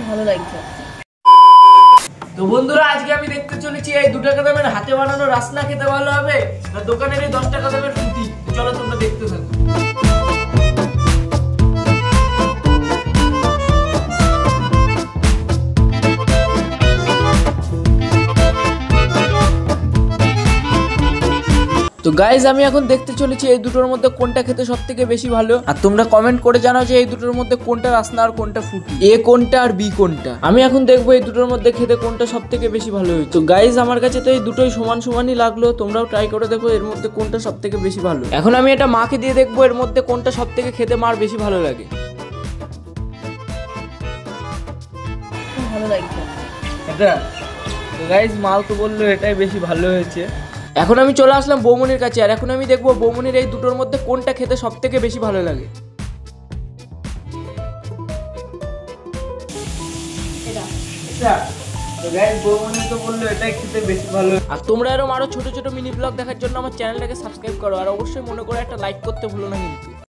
ভালো লাগছে। তো বন্ধুরা, আজকে আমি দেখতে চলেছি এই 2 টাকা দামের হাতে বানানো রাসনা খেতে ভালো হবে না দোকানের এই 10 টাকা দামের ফুটি। চলো তোমরা দেখতে থাকো। তো গাইজ, আমি এখন দেখতে চলেছি এই দুটোর মধ্যে কোনটা খেতে সব থেকে বেশি ভালো। আর তোমরা কমেন্ট করে জানাও যে এই দুটোর মধ্যে কোনটা রাসনা আর কোনটা ফুটি, এ কোনটা আর বি কোনটা। আমি এখন দেখবো এই দুটোর মধ্যে খেতে কোনটা সব থেকে বেশি ভালো হয়েছে। তো গাইজ, আমার কাছে তো এই দুটোই সমান সমানই লাগলো। তোমরাও ট্রাই করে দেখো এর মধ্যে কোনটা সব থেকে বেশি ভালো। এখন আমি এটা মাকে দিয়ে দেখবো এর মধ্যে কোনটা সব থেকে খেতে মার বেশি ভালো লাগে। ভালো লাগছে এটা তো গাইজ, মাও তো বললো এটাই বেশি ভালো হয়েছে। এখন আমি চলে আসলাম বৌমনির কাছে, আর এখন আমি দেখবো বৌমনির এই দুটোর মধ্যে কোনটা খেতে সব থেকে বেশি ভালো লাগে। বৌমনি তো বললো এটাই খেতে বেশি ভালো। আর তোমরা এরকম আরো ছোট ছোট মিনি ব্লগ দেখার জন্য আমার চ্যানেলটাকে সাবস্ক্রাইব করো, আর অবশ্যই মনে করে একটা লাইক করতে ভুলো না কিন্তু।